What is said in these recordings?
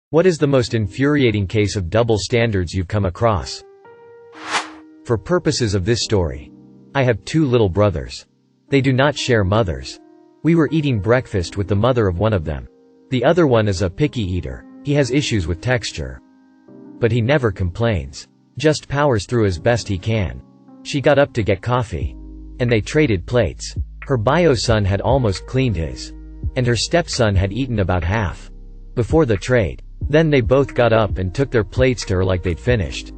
What is the most infuriating case of double standards you've come across? For purposes of this story, I have 2 little brothers. They do not share mothers. We were eating breakfast with the mother of one of them. The other one is a picky eater. He has issues with texture. But he never complains. Just powers through as best he can. She got up to get coffee. And they traded plates. Her bio son had almost cleaned his. And her stepson had eaten about half. Before the trade. Then they both got up and took their plates to her like they'd finished.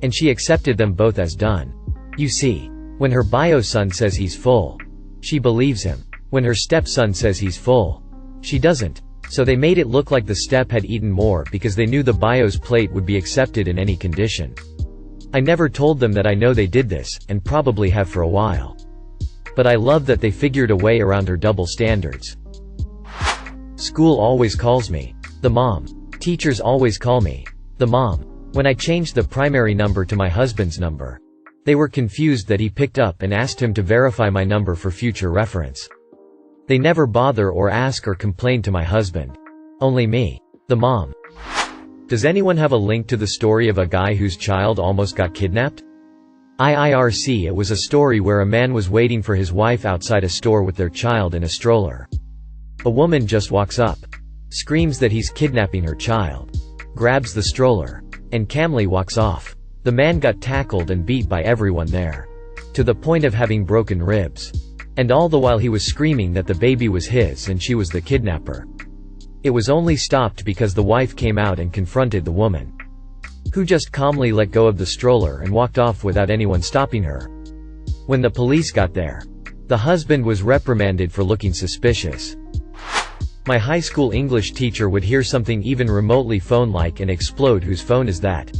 And she accepted them both as done. You see, when her bio son says he's full, she believes him. When her stepson says he's full, she doesn't. So they made it look like the step had eaten more because they knew the bio's plate would be accepted in any condition. I never told them that I know they did this, and probably have for a while. But I love that they figured a way around her double standards. School always calls me the mom. Teachers always call me the mom. When I changed the primary number to my husband's number, they were confused that he picked up and asked him to verify my number for future reference. They never bother or ask or complain to my husband. Only me, the mom. Does anyone have a link to the story of a guy whose child almost got kidnapped? IRC. It was a story where a man was waiting for his wife outside a store with their child in a stroller. A woman just walks up, screams that he's kidnapping her child, grabs the stroller, and calmly walks off. The man got tackled and beat by everyone there, to the point of having broken ribs. And all the while he was screaming that the baby was his and she was the kidnapper. It was only stopped because the wife came out and confronted the woman, who just calmly let go of the stroller and walked off without anyone stopping her. When the police got there, the husband was reprimanded for looking suspicious. My high school English teacher would hear something even remotely phone-like and explode. Whose phone is that?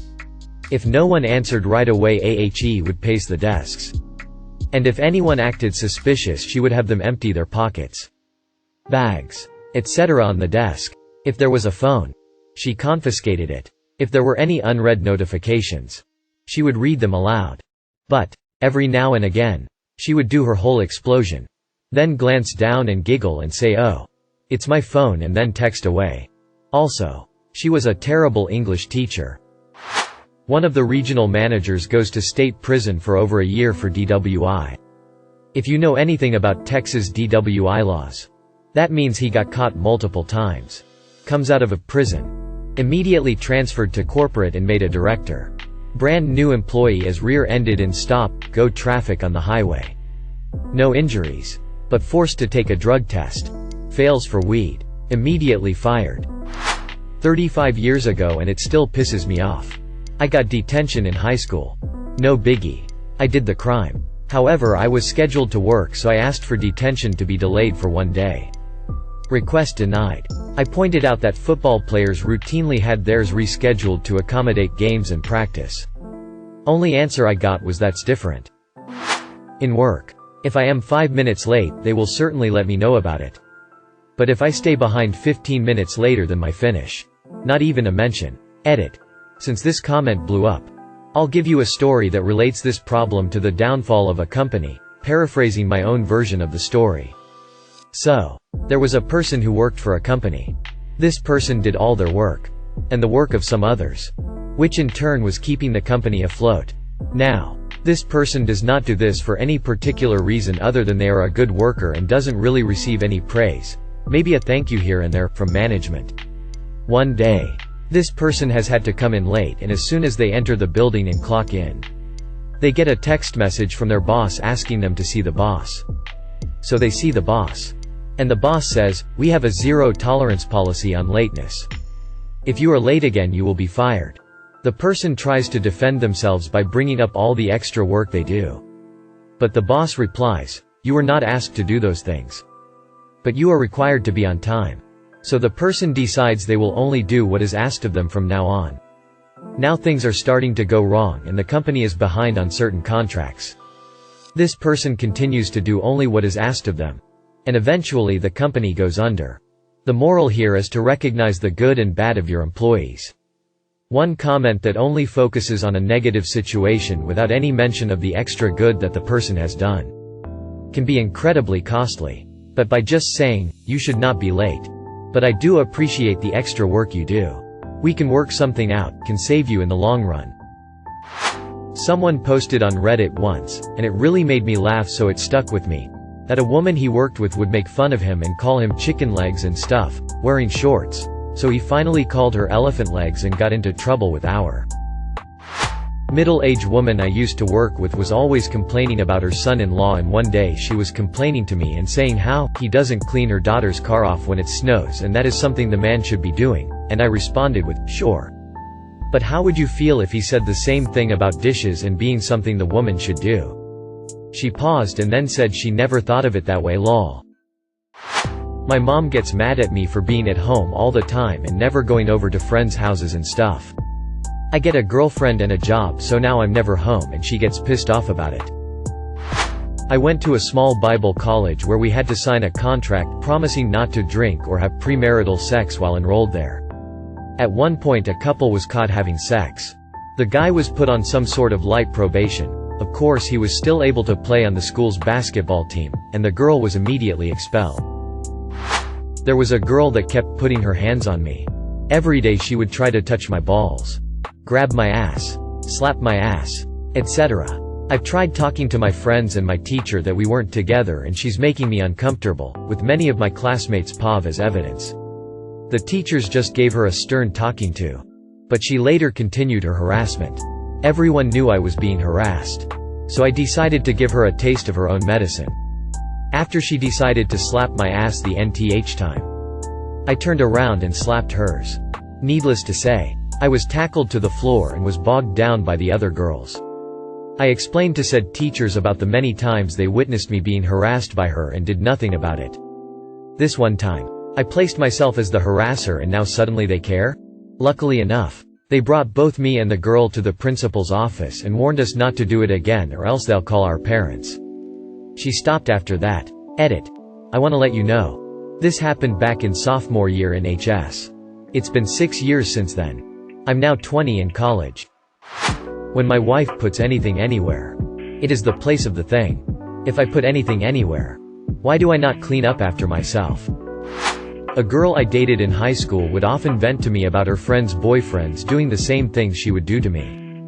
If no one answered right away, AHE would pace the desks. And if anyone acted suspicious, she would have them empty their pockets, bags, etc. on the desk. If there was a phone, she confiscated it. If there were any unread notifications, she would read them aloud. But, every now and again, she would do her whole explosion. Then glance down and giggle and say, "Oh, it's my phone," and then text away. Also, she was a terrible English teacher. One of the regional managers goes to state prison for over a year for DWI. If you know anything about Texas DWI laws, that means he got caught multiple times. Comes out of prison, immediately transferred to corporate and made a director. Brand new employee as rear-ended in stop-go traffic on the highway. No injuries, but forced to take a drug test. Fails for weed. Immediately fired. 35 years ago, and it still pisses me off. I got detention in high school. No biggie. I did the crime. However, I was scheduled to work, so I asked for detention to be delayed for 1 day. Request denied. I pointed out that football players routinely had theirs rescheduled to accommodate games and practice. Only answer I got was, "That's different." In work, if I am 5 minutes late, they will certainly let me know about it. But if I stay behind 15 minutes later than my finish, not even a mention. Edit. Since this comment blew up, I'll give you a story that relates this problem to the downfall of a company, paraphrasing my own version of the story. So, there was a person who worked for a company. This person did all their work, and the work of some others, which in turn was keeping the company afloat. Now, this person does not do this for any particular reason other than they are a good worker and doesn't really receive any praise. Maybe a thank you here and there, from management. One day, this person has had to come in late, and as soon as they enter the building and clock in, they get a text message from their boss asking them to see the boss. So they see the boss. And the boss says, "We have a zero-tolerance policy on lateness. If you are late again, you will be fired." The person tries to defend themselves by bringing up all the extra work they do. But the boss replies, "You were not asked to do those things. But you are required to be on time." So the person decides they will only do what is asked of them from now on. Now things are starting to go wrong and the company is behind on certain contracts. This person continues to do only what is asked of them. And eventually the company goes under. The moral here is to recognize the good and bad of your employees. One comment that only focuses on a negative situation without any mention of the extra good that the person has done can be incredibly costly. But by just saying, "You should not be late, but I do appreciate the extra work you do," We can work something out, can save you in the long run." Someone posted on Reddit once, and it really made me laugh, so it stuck with me, that a woman he worked with would make fun of him and call him chicken legs and stuff, wearing shorts. So he finally called her elephant legs and got into trouble with our middle-aged woman I used to work with was always complaining about her son-in-law, and one day she was complaining to me and saying how he doesn't clean her daughter's car off when it snows, and that is something the man should be doing, and I responded with, "Sure. But how would you feel if he said the same thing about dishes and being something the woman should do?" She paused and then said she never thought of it that way, lol. My mom gets mad at me for being at home all the time and never going over to friends' houses and stuff. I get a girlfriend and a job, so now I'm never home, and she gets pissed off about it. I went to a small Bible college where we had to sign a contract promising not to drink or have premarital sex while enrolled there. At one point a couple was caught having sex. The guy was put on some sort of light probation. Of course he was still able to play on the school's basketball team, and the girl was immediately expelled. There was a girl that kept putting her hands on me. Every day she would try to touch my balls, grab my ass, slap my ass, etc. I've tried talking to my friends and my teacher that we weren't together, and she's making me uncomfortable, with many of my classmates' POV as evidence. The teachers just gave her a stern talking to. But she later continued her harassment. Everyone knew I was being harassed. So I decided to give her a taste of her own medicine. After she decided to slap my ass the nth time, I turned around and slapped hers. Needless to say, I was tackled to the floor and was bogged down by the other girls. I explained to said teachers about the many times they witnessed me being harassed by her and did nothing about it. This one time, I placed myself as the harasser, and now suddenly they care? Luckily enough, they brought both me and the girl to the principal's office and warned us not to do it again or else they'll call our parents. She stopped after that. Edit. I want to let you know. This happened back in sophomore year in HS. It's been 6 years since then. I'm now 20 in college. When my wife puts anything anywhere, it is the place of the thing. If I put anything anywhere, why do I not clean up after myself? A girl I dated in high school would often vent to me about her friends' boyfriends doing the same things she would do to me.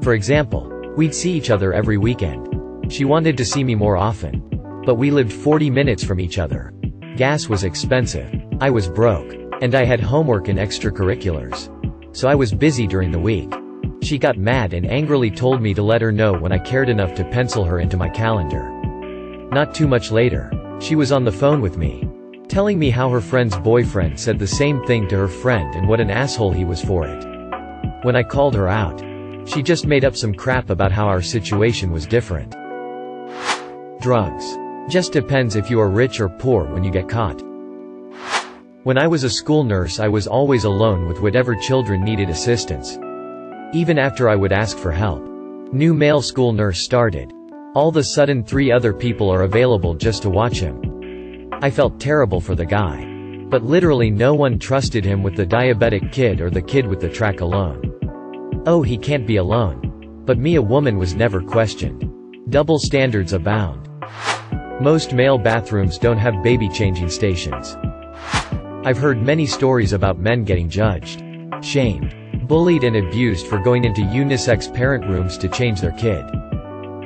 For example, we'd see each other every weekend. She wanted to see me more often. But we lived 40 minutes from each other. Gas was expensive. I was broke. And I had homework and extracurriculars. So I was busy during the week. She got mad and angrily told me to let her know when I cared enough to pencil her into my calendar. Not too much later, she was on the phone with me, telling me how her friend's boyfriend said the same thing to her friend and what an asshole he was for it. When I called her out, she just made up some crap about how our situation was different. Drugs. Just depends if you are rich or poor when you get caught. When I was a school nurse, I was always alone with whatever children needed assistance. Even after I would ask for help. New male school nurse started. All of a sudden 3 other people are available just to watch him. I felt terrible for the guy. But literally no one trusted him with the diabetic kid or the kid with the track alone. Oh, he can't be alone. But me, a woman, was never questioned. Double standards abound. Most male bathrooms don't have baby changing stations. I've heard many stories about men getting judged, shamed, bullied and abused for going into unisex parent rooms to change their kid.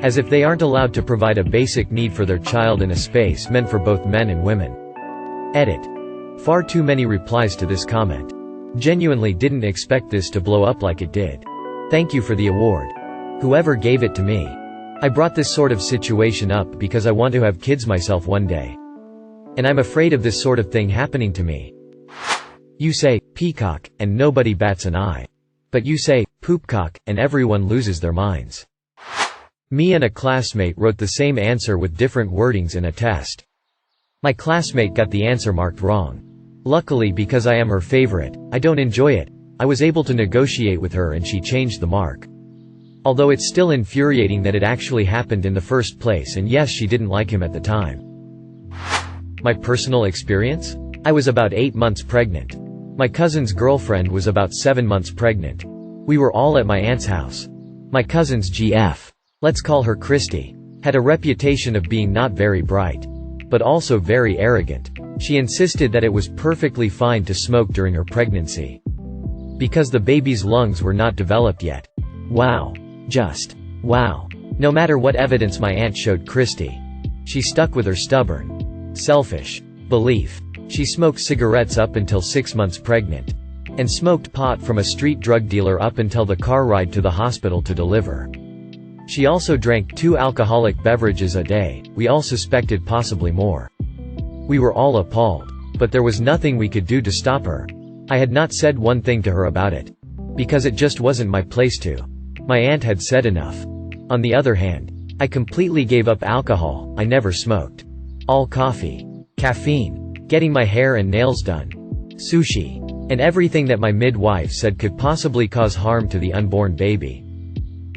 As if they aren't allowed to provide a basic need for their child in a space meant for both men and women. Edit. Far too many replies to this comment. Genuinely didn't expect this to blow up like it did. Thank you for the award. Whoever gave it to me. I brought this sort of situation up because I want to have kids myself one day. And I'm afraid of this sort of thing happening to me. You say, peacock, and nobody bats an eye. But you say, poopcock, and everyone loses their minds. Me and a classmate wrote the same answer with different wordings in a test. My classmate got the answer marked wrong. Luckily, because I am her favorite, I don't enjoy it, I was able to negotiate with her and she changed the mark. Although it's still infuriating that it actually happened in the first place, and yes, she didn't like him at the time. My personal experience? I was about 8 months pregnant. My cousin's girlfriend was about 7 months pregnant. We were all at my aunt's house. My cousin's GF, let's call her Christy, had a reputation of being not very bright, but also very arrogant. She insisted that it was perfectly fine to smoke during her pregnancy. Because the baby's lungs were not developed yet. Wow. Just wow. No matter what evidence my aunt showed Christy, she stuck with her stubborn, selfish belief. She smoked cigarettes up until 6 months pregnant, and smoked pot from a street drug dealer up until the car ride to the hospital to deliver. She also drank 2 alcoholic beverages a day. We all suspected possibly more. We were all appalled, but there was nothing we could do to stop her. I had not said one thing to her about it, because it just wasn't my place to. My aunt had said enough. On the other hand, I completely gave up alcohol. I never smoked. All coffee, caffeine, getting my hair and nails done, sushi, and everything that my midwife said could possibly cause harm to the unborn baby.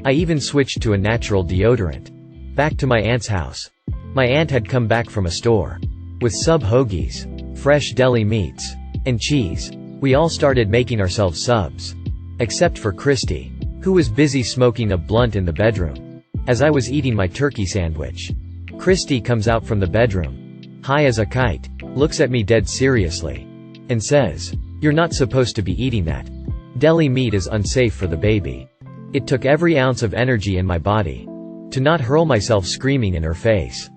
I even switched to a natural deodorant. Back to my aunt's house. My aunt had come back from a store with sub hoagies, fresh deli meats, and cheese. We all started making ourselves subs. Except for Christy, who was busy smoking a blunt in the bedroom. As I was eating my turkey sandwich, Christy comes out from the bedroom, high as a kite, looks at me dead seriously, and says, "You're not supposed to be eating that. Deli meat is unsafe for the baby." It took every ounce of energy in my body to not hurl myself screaming in her face.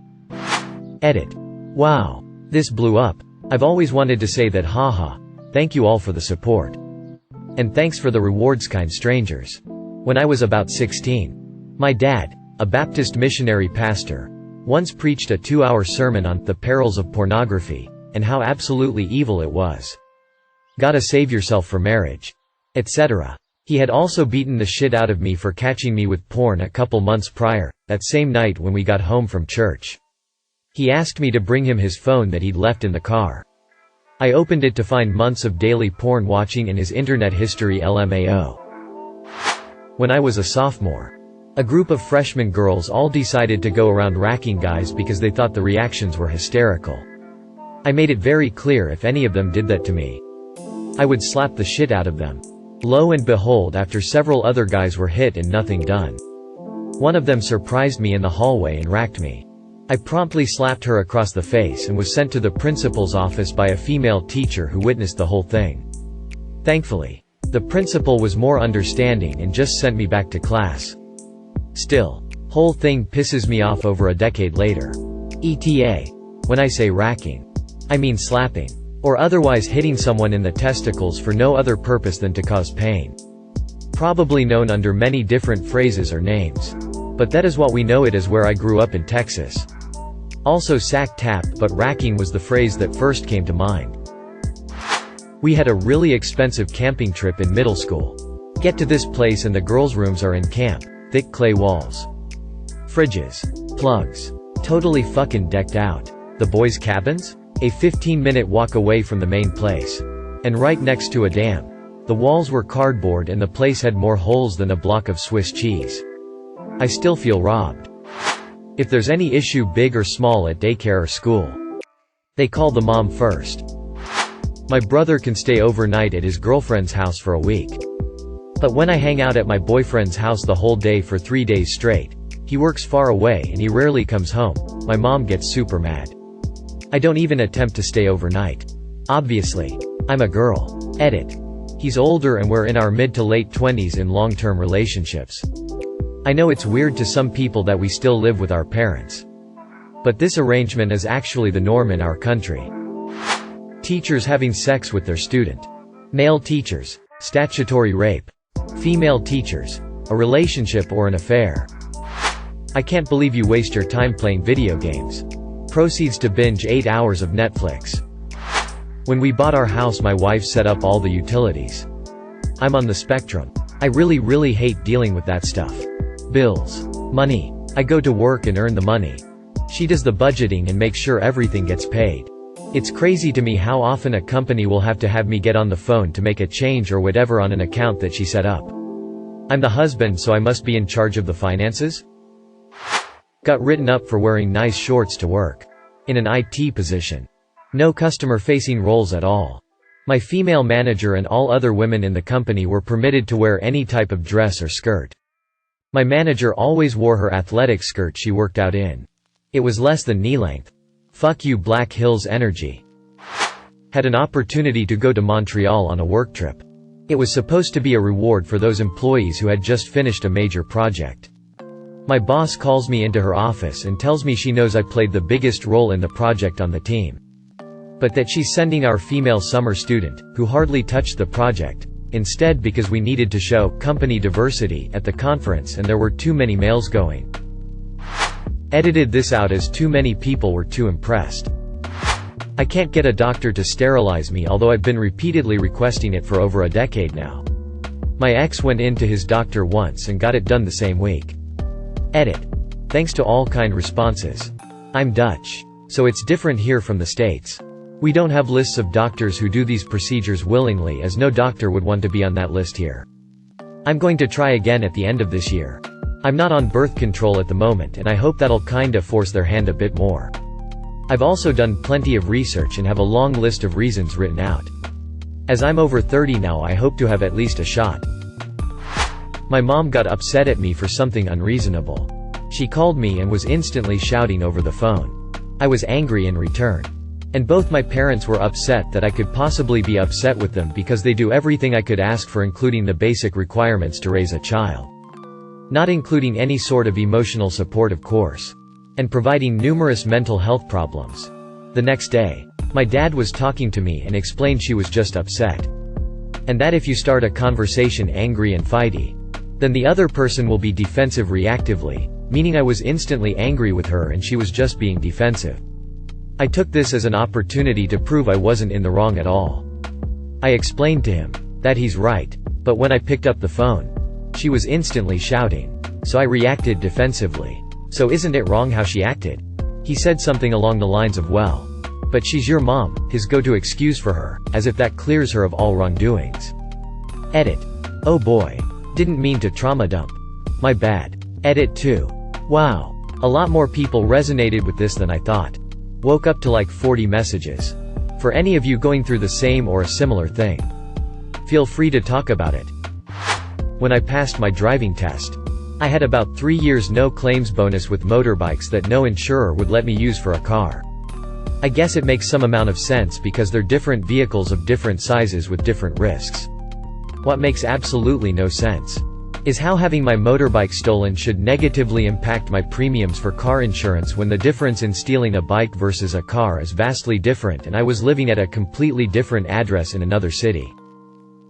Edit. Wow. This blew up. I've always wanted to say that haha. Thank you all for the support. And thanks for the rewards, kind strangers. When I was about 16, my dad, a Baptist missionary pastor, once preached a 2-hour sermon on the perils of pornography, and how absolutely evil it was. Gotta save yourself for marriage, etc. He had also beaten the shit out of me for catching me with porn a couple months prior, that same night when we got home from church. He asked me to bring him his phone that he'd left in the car. I opened it to find months of daily porn watching in his internet history LMAO. When I was a sophomore, a group of freshman girls all decided to go around racking guys because they thought the reactions were hysterical. I made it very clear if any of them did that to me, I would slap the shit out of them. Lo and behold, after several other guys were hit and nothing done, one of them surprised me in the hallway and racked me. I promptly slapped her across the face and was sent to the principal's office by a female teacher who witnessed the whole thing. Thankfully, the principal was more understanding and just sent me back to class. Still, whole thing pisses me off over a decade later. ETA. When I say racking, I mean slapping, or otherwise hitting someone in the testicles for no other purpose than to cause pain. Probably known under many different phrases or names. But that is what we know it as where I grew up in Texas. Also sack tap, but racking was the phrase that first came to mind. We had a really expensive camping trip in middle school. Get to this place and the girls' rooms are in camp, thick clay walls, fridges, plugs, totally fucking decked out. The boys' cabins? A 15-minute walk away from the main place. And right next to a dam. The walls were cardboard and the place had more holes than a block of Swiss cheese. I still feel robbed. If there's any issue big or small at daycare or school, they call the mom first. My brother can stay overnight at his girlfriend's house for a week. But when I hang out at my boyfriend's house the whole day for 3 days straight, he works far away and he rarely comes home, my mom gets super mad. I don't even attempt to stay overnight. Obviously, I'm a girl. Edit. He's older and we're in our mid to late 20s in long-term relationships. I know it's weird to some people that we still live with our parents. But this arrangement is actually the norm in our country. Teachers having sex with their student. Male teachers. Statutory rape. Female teachers. A relationship or an affair. I can't believe you waste your time playing video games. Proceeds to binge 8 hours of Netflix. When we bought our house, my wife set up all the utilities. I'm on the spectrum. I really hate dealing with that stuff. Bills. Money. I go to work and earn the money. She does the budgeting and makes sure everything gets paid. It's crazy to me how often a company will have me get on the phone to make a change or whatever on an account that she set up. I'm the husband, so I must be in charge of the finances? Got written up for wearing nice shorts to work. In an IT position. No customer-facing roles at all. My female manager and all other women in the company were permitted to wear any type of dress or skirt. My manager always wore her athletic skirt she worked out in. It was less than knee length. Fuck you, Black Hills energy. Had an opportunity to go to Montreal on a work trip. It was supposed to be a reward for those employees who had just finished a major project. My boss calls me into her office and tells me she knows I played the biggest role in the project on the team, but that she's sending our female summer student, who hardly touched the project, instead because we needed to show company diversity at the conference and there were too many males going. Edited this out as too many people were too impressed. I can't get a doctor to sterilize me, although I've been repeatedly requesting it for over a decade now. My ex went in to his doctor once and got it done the same week. Edit. Thanks to all kind responses. I'm Dutch, so it's different here from the States. We don't have lists of doctors who do these procedures willingly, as no doctor would want to be on that list here. I'm going to try again at the end of this year. I'm not on birth control at the moment, and I hope that'll kinda force their hand a bit more. I've also done plenty of research and have a long list of reasons written out. As I'm over 30 now, I hope to have at least a shot. My mom got upset at me for something unreasonable. She called me and was instantly shouting over the phone. I was angry in return. And both my parents were upset that I could possibly be upset with them because they do everything I could ask for, including the basic requirements to raise a child. Not including any sort of emotional support, of course. And providing numerous mental health problems. The next day, my dad was talking to me and explained she was just upset. And that if you start a conversation angry and fighty, then the other person will be defensive reactively, meaning I was instantly angry with her and she was just being defensive. I took this as an opportunity to prove I wasn't in the wrong at all. I explained to him that he's right, but when I picked up the phone, she was instantly shouting, so I reacted defensively. So isn't it wrong how she acted? He said something along the lines of, well, but she's your mom, his go-to excuse for her, as if that clears her of all wrongdoings. Edit. Oh boy. Didn't mean to trauma dump. My bad. Edit 2. Wow. A lot more people resonated with this than I thought. Woke up to like 40 messages. For any of you going through the same or a similar thing, feel free to talk about it. When I passed my driving test, I had about 3 years no claims bonus with motorbikes that no insurer would let me use for a car. I guess it makes some amount of sense because they're different vehicles of different sizes with different risks. What makes absolutely no sense is how having my motorbike stolen should negatively impact my premiums for car insurance when the difference in stealing a bike versus a car is vastly different and I was living at a completely different address in another city.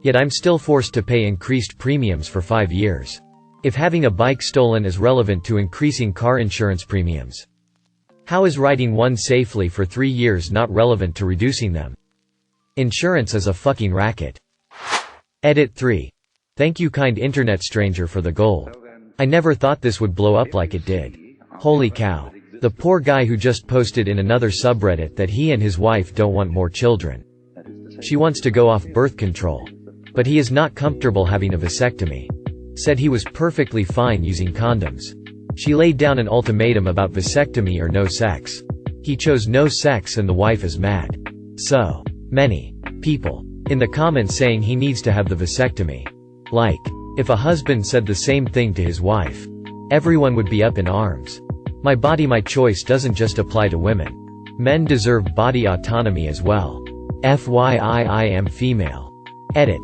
Yet I'm still forced to pay increased premiums for 5 years. If having a bike stolen is relevant to increasing car insurance premiums, how is riding one safely for 3 years not relevant to reducing them? Insurance is a fucking racket. Edit 3. Thank you, kind internet stranger, for the gold. I never thought this would blow up like it did. Holy cow. The poor guy who just posted in another subreddit that he and his wife don't want more children. She wants to go off birth control. But he is not comfortable having a vasectomy. Said he was perfectly fine using condoms. She laid down an ultimatum about vasectomy or no sex. He chose no sex and the wife is mad. So many people in the comments saying he needs to have the vasectomy. Like, if a husband said the same thing to his wife, everyone would be up in arms. My body, my choice doesn't just apply to women. Men deserve body autonomy as well. FYI, I am female. Edit.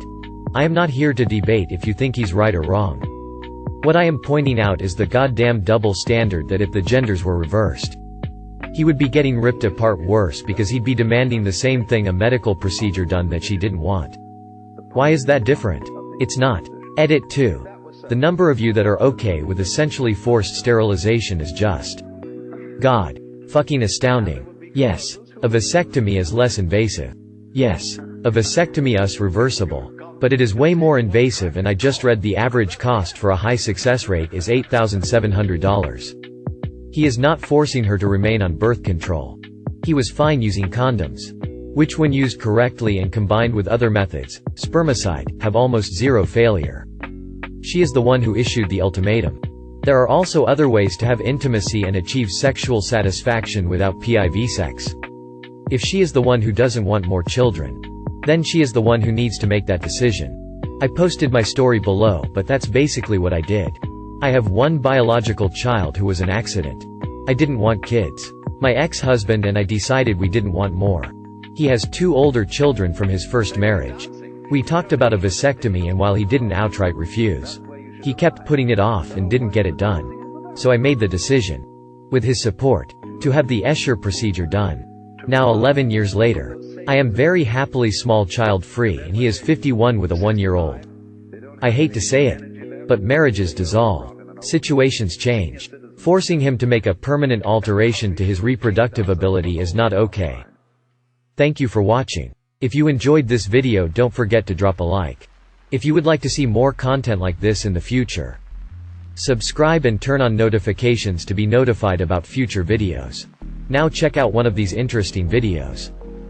I am not here to debate if you think he's right or wrong. What I am pointing out is the goddamn double standard that if the genders were reversed, he would be getting ripped apart worse because he'd be demanding the same thing, a medical procedure done that she didn't want. Why is that different? It's not. Edit 2. The number of you that are okay with essentially forced sterilization is just god fucking astounding. Yes. A vasectomy is less invasive. Yes. A vasectomy is reversible. But it is way more invasive, and I just read the average cost for a high success rate is $8,700. He is not forcing her to remain on birth control. He was fine using condoms, which when used correctly and combined with other methods, spermicide, have almost zero failure. She is the one who issued the ultimatum. There are also other ways to have intimacy and achieve sexual satisfaction without PIV sex. If she is the one who doesn't want more children, then she is the one who needs to make that decision. I posted my story below, but that's basically what I did. I have one biological child who was an accident. I didn't want kids. My ex-husband and I decided we didn't want more. He has 2 older children from his first marriage. We talked about a vasectomy, and while he didn't outright refuse, he kept putting it off and didn't get it done. So I made the decision, with his support, to have the Escher procedure done. Now 11 years later, I am very happily small child free, and he is 51 with a 1-year-old. I hate to say it, but marriages dissolve. Situations change. Forcing him to make a permanent alteration to his reproductive ability is not okay. Thank you for watching. If you enjoyed this video, don't forget to drop a like. If you would like to see more content like this in the future, subscribe and turn on notifications to be notified about future videos. Now check out one of these interesting videos.